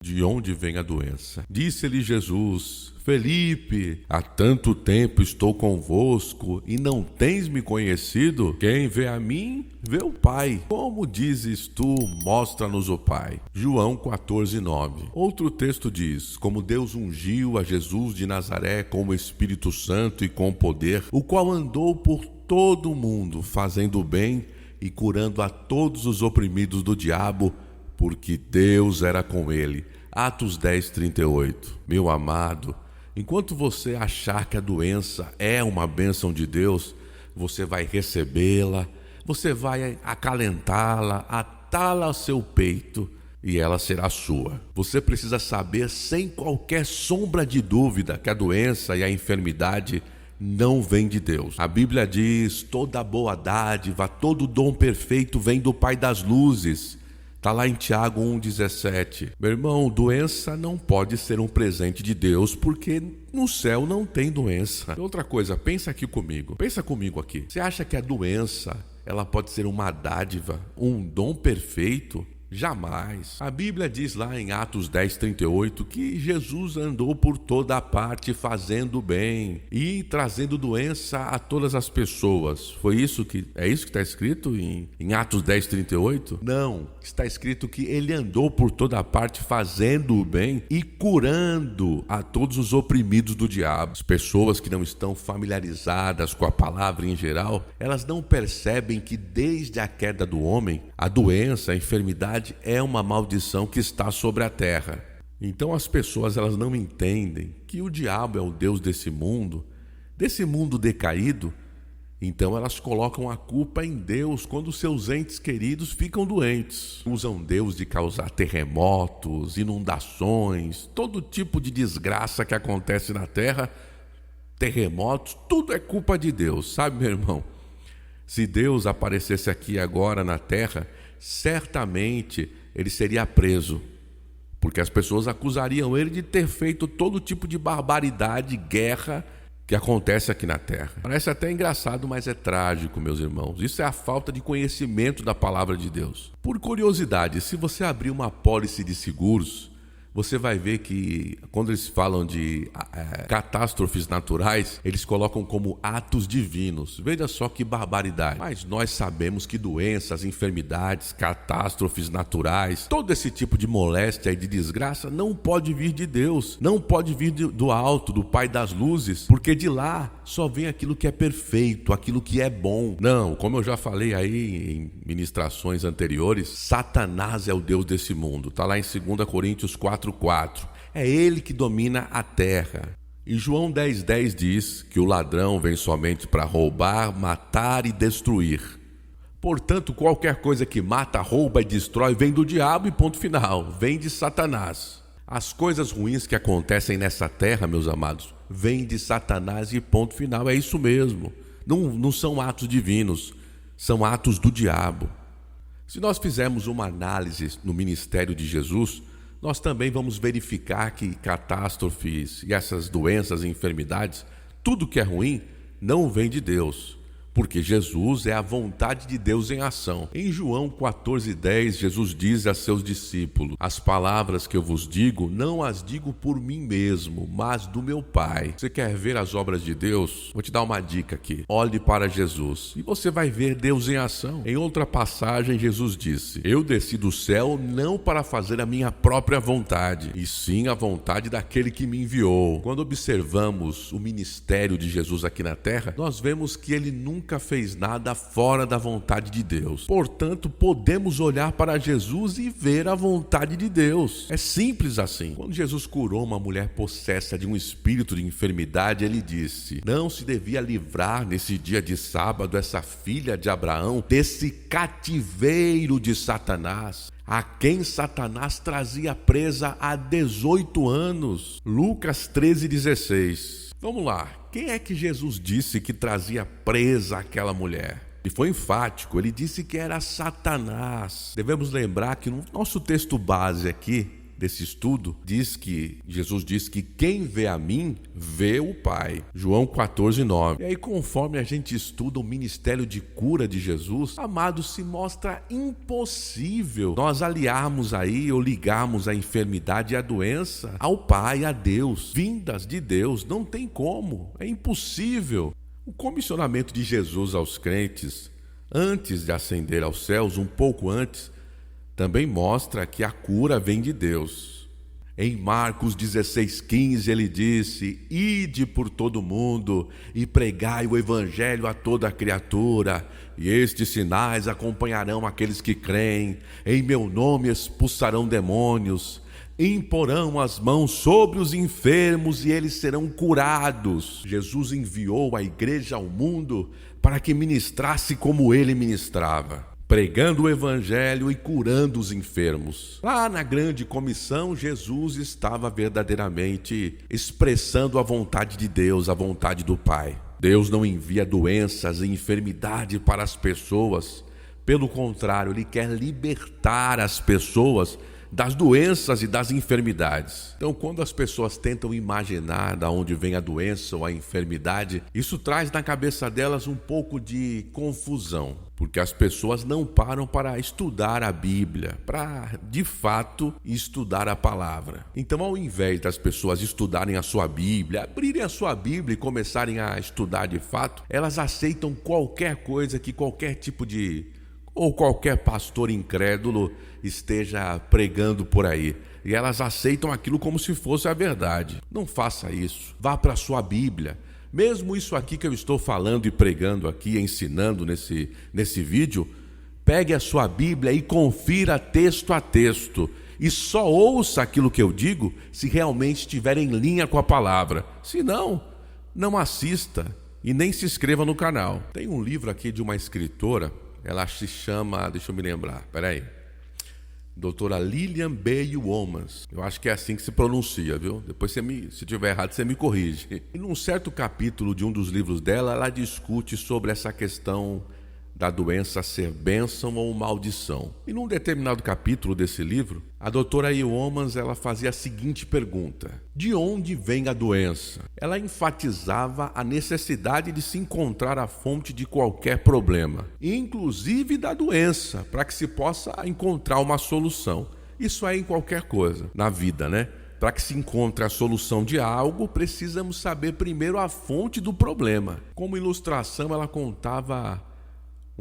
De onde vem a doença? Disse-lhe Jesus: Felipe, há tanto tempo estou convosco e não tens me conhecido? Quem vê a mim, vê o Pai. Como dizes tu, mostra-nos o Pai. João 14:9. Outro texto diz: Como Deus ungiu a Jesus de Nazaré com o Espírito Santo e com poder, o qual andou por todo o mundo, fazendo o bem e curando a todos os oprimidos do diabo, porque Deus era com ele. Atos 10:38. Meu amado, enquanto você achar que a doença é uma bênção de Deus, você vai recebê-la, você vai acalentá-la, atá-la ao seu peito e ela será sua. Você precisa saber, sem qualquer sombra de dúvida, que a doença e a enfermidade não vem de Deus. A Bíblia diz: toda boa dádiva, todo dom perfeito vem do Pai das luzes. Está lá em Tiago 1,17. Meu irmão, doença não pode ser um presente de Deus, porque no céu não tem doença. Outra coisa, pensa comigo aqui. Você acha que a doença, ela pode ser uma dádiva, um dom perfeito? Jamais. A Bíblia diz lá em Atos 10:38 que Jesus andou por toda a parte fazendo bem e trazendo doença a todas as pessoas. É isso que está escrito em Atos 10:38? Não, está escrito que ele andou por toda a parte fazendo o bem e curando a todos os oprimidos do diabo. As pessoas que não estão familiarizadas com a palavra em geral, elas não percebem que desde a queda do homem, a doença, a enfermidade é uma maldição que está sobre a terra. Então as pessoas, elas não entendem que o diabo é o Deus desse mundo decaído. Então elas colocam a culpa em Deus quando seus entes queridos ficam doentes. Usam Deus de causar terremotos, inundações, todo tipo de desgraça que acontece na terra, terremotos, tudo é culpa de Deus, sabe, meu irmão? Se Deus aparecesse aqui agora na terra, certamente ele seria preso, porque as pessoas acusariam ele de ter feito todo tipo de barbaridade, guerra que acontece aqui na terra. Parece até engraçado, mas é trágico, meus irmãos. Isso é a falta de conhecimento da palavra de Deus. Por curiosidade, se você abrir uma apólice de seguros, você vai ver que quando eles falam de catástrofes naturais, eles colocam como atos divinos. Veja só que barbaridade. Mas nós sabemos que doenças, enfermidades, catástrofes naturais, todo esse tipo de moléstia e de desgraça não pode vir de Deus, não pode vir do alto, do Pai das luzes, porque de lá só vem aquilo que é perfeito, aquilo que é bom. Não, como eu já falei aí em ministrações anteriores, Satanás é o Deus desse mundo. Está lá em 2 Coríntios 4:4. É ele que domina a terra. E João 10:10 diz que o ladrão vem somente para roubar, matar e destruir. Portanto, qualquer coisa que mata, rouba e destrói vem do diabo e ponto final, vem de Satanás. As coisas ruins que acontecem nessa terra, meus amados, vêm de Satanás e ponto final, é isso mesmo. Não são atos divinos, são atos do diabo. Se nós fizermos uma análise no ministério de Jesus, nós também vamos verificar que catástrofes e essas doenças e enfermidades, tudo que é ruim, não vem de Deus, porque Jesus é a vontade de Deus em ação. Em João 14:10, Jesus diz a seus discípulos: As palavras que eu vos digo, não as digo por mim mesmo, mas do meu Pai. Você quer ver as obras de Deus? Vou te dar uma dica aqui. Olhe para Jesus e você vai ver Deus em ação. Em outra passagem, Jesus disse: Eu desci do céu não para fazer a minha própria vontade, e sim a vontade daquele que me enviou. Quando observamos o ministério de Jesus aqui na terra, nós vemos que ele nunca fez nada fora da vontade de Deus. Portanto, podemos olhar para Jesus e ver a vontade de Deus. É simples assim. Quando Jesus curou uma mulher possessa de um espírito de enfermidade, ele disse: não se devia livrar nesse dia de sábado essa filha de Abraão desse cativeiro de Satanás, a quem Satanás trazia presa há 18 anos. Lucas 13:16. Vamos lá. Quem é que Jesus disse que trazia presa aquela mulher? Ele foi enfático, ele disse que era Satanás. Devemos lembrar que no nosso texto base aqui, desse estudo, Jesus diz que quem vê a mim, vê o Pai. João 14:9. E aí, conforme a gente estuda o ministério de cura de Jesus, amados, se mostra impossível nós aliarmos aí ou ligarmos a enfermidade e a doença ao Pai, a Deus, vindas de Deus. Não tem como, é impossível. O comissionamento de Jesus aos crentes, antes de ascender aos céus, um pouco antes, também mostra que a cura vem de Deus. Em Marcos 16:15 ele disse: ide por todo mundo e pregai o evangelho a toda criatura, e estes sinais acompanharão aqueles que creem. Em meu nome expulsarão demônios, imporão as mãos sobre os enfermos e eles serão curados. Jesus enviou a igreja ao mundo para que ministrasse como ele ministrava, pregando o evangelho e curando os enfermos. Lá na grande comissão, Jesus estava verdadeiramente expressando a vontade de Deus, a vontade do Pai. Deus não envia doenças e enfermidade para as pessoas. Pelo contrário, Ele quer libertar as pessoas das doenças e das enfermidades. Então, quando as pessoas tentam imaginar de onde vem a doença ou a enfermidade, isso traz na cabeça delas um pouco de confusão, porque as pessoas não param para estudar a Bíblia, para, de fato, estudar a palavra. Então, ao invés das pessoas estudarem a sua Bíblia, abrirem a sua Bíblia e começarem a estudar de fato, elas aceitam qualquer coisa que qualquer tipo de ou qualquer pastor incrédulo esteja pregando por aí. E elas aceitam aquilo como se fosse a verdade. Não faça isso. Vá para a sua Bíblia. Mesmo isso aqui que eu estou falando e pregando aqui, ensinando nesse vídeo, pegue a sua Bíblia e confira texto a texto. E só ouça aquilo que eu digo se realmente estiver em linha com a palavra. Se não, não assista e nem se inscreva no canal. Tem um livro aqui de uma escritora. Ela se chama, deixa eu me lembrar, peraí, doutora Lillian B. Womans. Eu acho que é assim que se pronuncia, viu? Depois, se tiver errado, você me corrige. E num certo capítulo de um dos livros dela, ela discute sobre essa questão da doença ser bênção ou maldição. E num determinado capítulo desse livro, a doutora Womans, ela fazia a seguinte pergunta: de onde vem a doença? Ela enfatizava a necessidade de se encontrar a fonte de qualquer problema, inclusive da doença, para que se possa encontrar uma solução. Isso é em qualquer coisa, na vida, né? Para que se encontre a solução de algo, precisamos saber primeiro a fonte do problema. Como ilustração, ela contava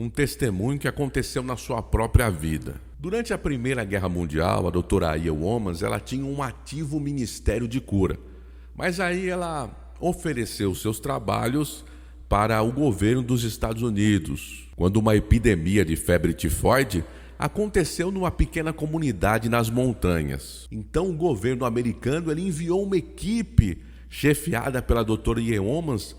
um testemunho que aconteceu na sua própria vida. Durante a Primeira Guerra Mundial, a doutora Womans, ela tinha um ativo ministério de cura. Mas aí ela ofereceu seus trabalhos para o governo dos Estados Unidos, quando uma epidemia de febre tifoide aconteceu numa pequena comunidade nas montanhas. Então o governo americano ele enviou uma equipe chefiada pela doutora Womans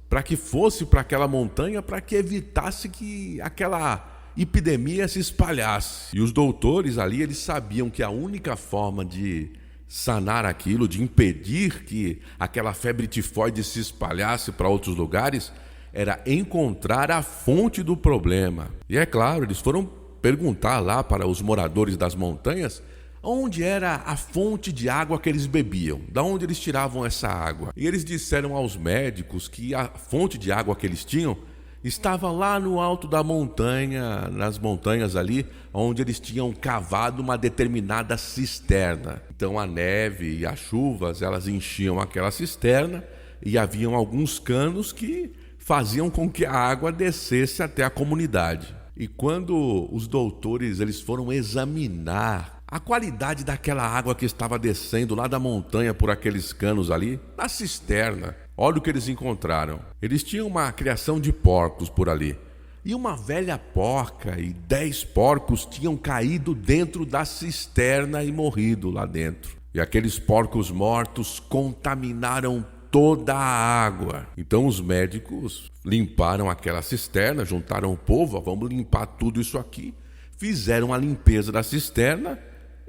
para que fosse para aquela montanha, para que evitasse que aquela epidemia se espalhasse. E os doutores ali, eles sabiam que a única forma de sanar aquilo, de impedir que aquela febre tifoide se espalhasse para outros lugares, era encontrar a fonte do problema. E é claro, eles foram perguntar lá para os moradores das montanhas onde era a fonte de água que eles bebiam, da onde eles tiravam essa água. E eles disseram aos médicos que a fonte de água que eles tinham estava lá no alto da montanha, nas montanhas ali, onde eles tinham cavado uma determinada cisterna. Então a neve e as chuvas, elas enchiam aquela cisterna e haviam alguns canos que faziam com que a água descesse até a comunidade. E quando os doutores eles foram examinar a qualidade daquela água que estava descendo lá da montanha por aqueles canos ali, na cisterna, olha o que eles encontraram. Eles tinham uma criação de porcos por ali. E uma velha porca e 10 porcos tinham caído dentro da cisterna e morrido lá dentro. E aqueles porcos mortos contaminaram toda a água. Então os médicos limparam aquela cisterna, juntaram o povo, vamos limpar tudo isso aqui. Fizeram a limpeza da cisterna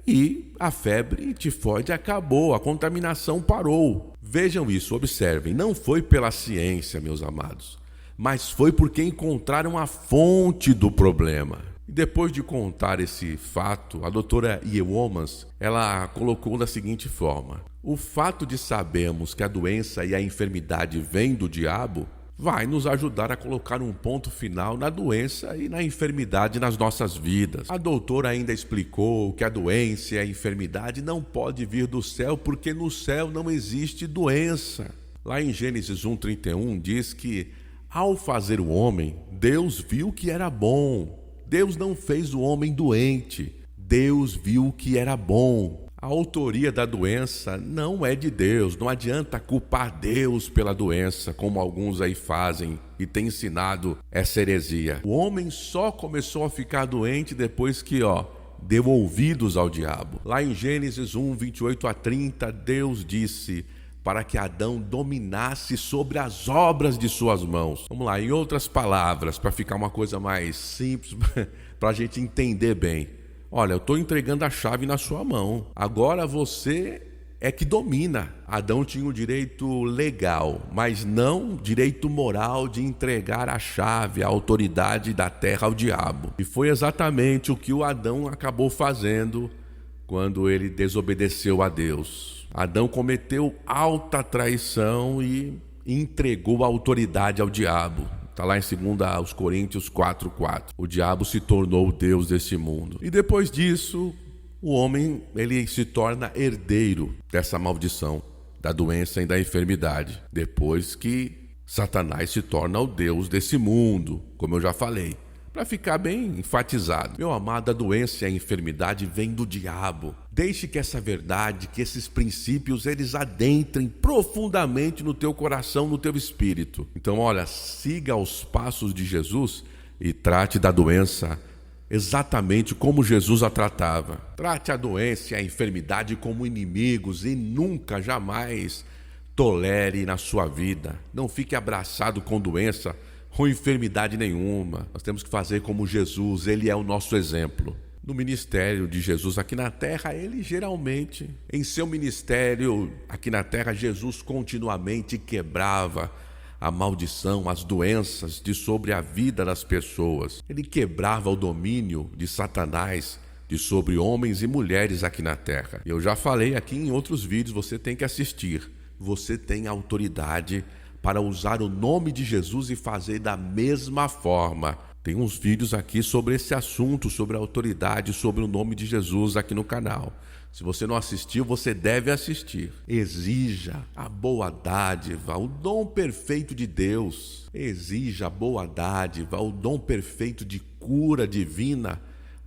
e a febre tifoide acabou, a contaminação parou. Vejam isso, observem, não foi pela ciência, meus amados, mas foi porque encontraram a fonte do problema. E depois de contar esse fato, a doutora Yeomans, ela colocou da seguinte forma: o fato de sabermos que a doença e a enfermidade vêm do diabo vai nos ajudar a colocar um ponto final na doença e na enfermidade nas nossas vidas. A doutora ainda explicou que a doença e a enfermidade não pode vir do céu porque no céu não existe doença. Lá em Gênesis 1:31 diz que ao fazer o homem, Deus viu que era bom. Deus não fez o homem doente. Deus viu que era bom. A autoria da doença não é de Deus. Não adianta culpar Deus pela doença, como alguns aí fazem e têm ensinado essa heresia. O homem só começou a ficar doente depois que, deu ouvidos ao diabo. Lá em Gênesis 1:28-30, Deus disse para que Adão dominasse sobre as obras de suas mãos. Vamos lá, em outras palavras, para ficar uma coisa mais simples, para a gente entender bem. Olha, eu estou entregando a chave na sua mão. Agora você é que domina. Adão tinha o direito legal, mas não direito moral de entregar a chave, a autoridade da terra ao diabo. E foi exatamente o que o Adão acabou fazendo quando ele desobedeceu a Deus. Adão cometeu alta traição e entregou a autoridade ao diabo. Está lá em 2 Coríntios 4:4. O diabo se tornou o Deus desse mundo. E depois disso, o homem ele se torna herdeiro dessa maldição, da doença e da enfermidade. Depois que Satanás se torna o Deus desse mundo, como eu já falei. Para ficar bem enfatizado, meu amado, a doença e a enfermidade vêm do diabo. Deixe que essa verdade, que esses princípios, eles adentrem profundamente no teu coração, no teu espírito. Então, olha, siga os passos de Jesus e trate da doença exatamente como Jesus a tratava. Trate a doença e a enfermidade como inimigos e nunca, jamais tolere na sua vida. Não fique abraçado com doença ou enfermidade nenhuma. Nós temos que fazer como Jesus, ele é o nosso exemplo. No ministério de Jesus aqui na terra, ele geralmente, em seu ministério aqui na terra, Jesus continuamente quebrava a maldição, as doenças de sobre a vida das pessoas. Ele quebrava o domínio de Satanás de sobre homens e mulheres aqui na terra. Eu já falei aqui em outros vídeos, você tem que assistir. Você tem autoridade para usar o nome de Jesus e fazer da mesma forma. Tem uns vídeos aqui sobre esse assunto, sobre a autoridade, sobre o nome de Jesus aqui no canal. Se você não assistiu, você deve assistir. Exija a boa dádiva, o dom perfeito de Deus. Exija a boa dádiva, o dom perfeito de cura divina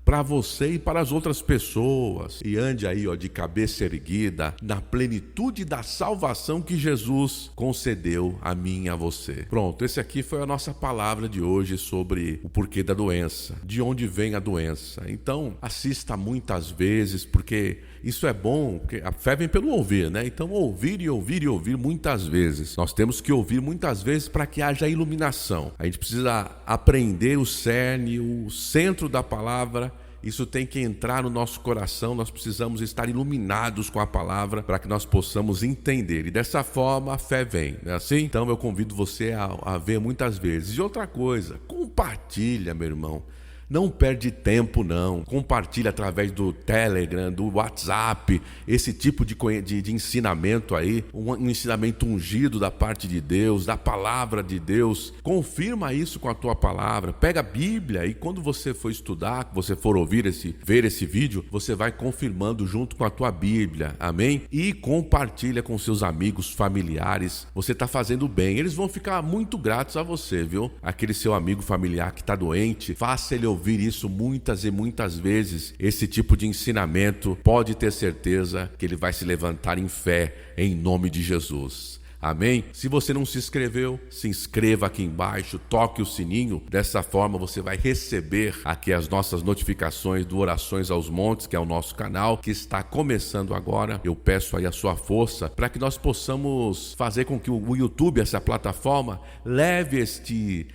para você e para as outras pessoas. E ande aí, de cabeça erguida, na plenitude da salvação que Jesus concedeu a mim e a você. Pronto, esse aqui foi a nossa palavra de hoje sobre o porquê da doença, de onde vem a doença. Então, assista muitas vezes, porque isso é bom, porque a fé vem pelo ouvir, né? Então, ouvir e ouvir e ouvir muitas vezes. Nós temos que ouvir muitas vezes para que haja iluminação. A gente precisa aprender o cerne, o centro da palavra. Isso tem que entrar no nosso coração, nós precisamos estar iluminados com a palavra para que nós possamos entender. E dessa forma a fé vem, não é assim? Então eu convido você a ver muitas vezes. E outra coisa, compartilha, meu irmão. Não perde tempo, não. Compartilha através do Telegram, do WhatsApp, esse tipo de ensinamento aí, um ensinamento ungido da parte de Deus, da palavra de Deus. Confirma isso com a tua palavra. Pega a Bíblia e quando você for estudar, você for ver esse vídeo, você vai confirmando junto com a tua Bíblia. Amém? E compartilha com seus amigos, familiares. Você está fazendo bem. Eles vão ficar muito gratos a você, viu? Aquele seu amigo familiar que está doente, faça ele ouvir isso muitas e muitas vezes, esse tipo de ensinamento, pode ter certeza que ele vai se levantar em fé, em nome de Jesus. Amém? Se você não se inscreveu, se inscreva aqui embaixo, toque o sininho. Dessa forma você vai receber aqui as nossas notificações do Orações aos Montes, que é o nosso canal, que está começando agora. Eu peço aí a sua força para que nós possamos fazer com que o YouTube, essa plataforma, leve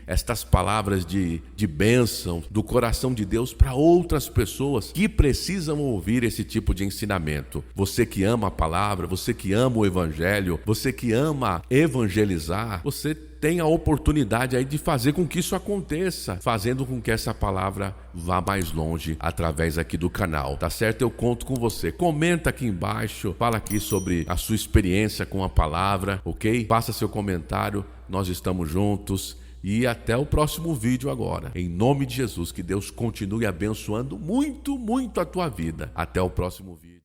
estas palavras de bênção do coração de Deus para outras pessoas que precisam ouvir esse tipo de ensinamento. Você que ama a palavra, você que ama o Evangelho, você que ama ama evangelizar, você tem a oportunidade aí de fazer com que isso aconteça, fazendo com que essa palavra vá mais longe através aqui do canal, tá certo? Eu conto com você. Comenta aqui embaixo, fala aqui sobre a sua experiência com a palavra, ok? Faça seu comentário, nós estamos juntos. E até o próximo vídeo agora. Em nome de Jesus, que Deus continue abençoando muito, muito a tua vida. Até o próximo vídeo.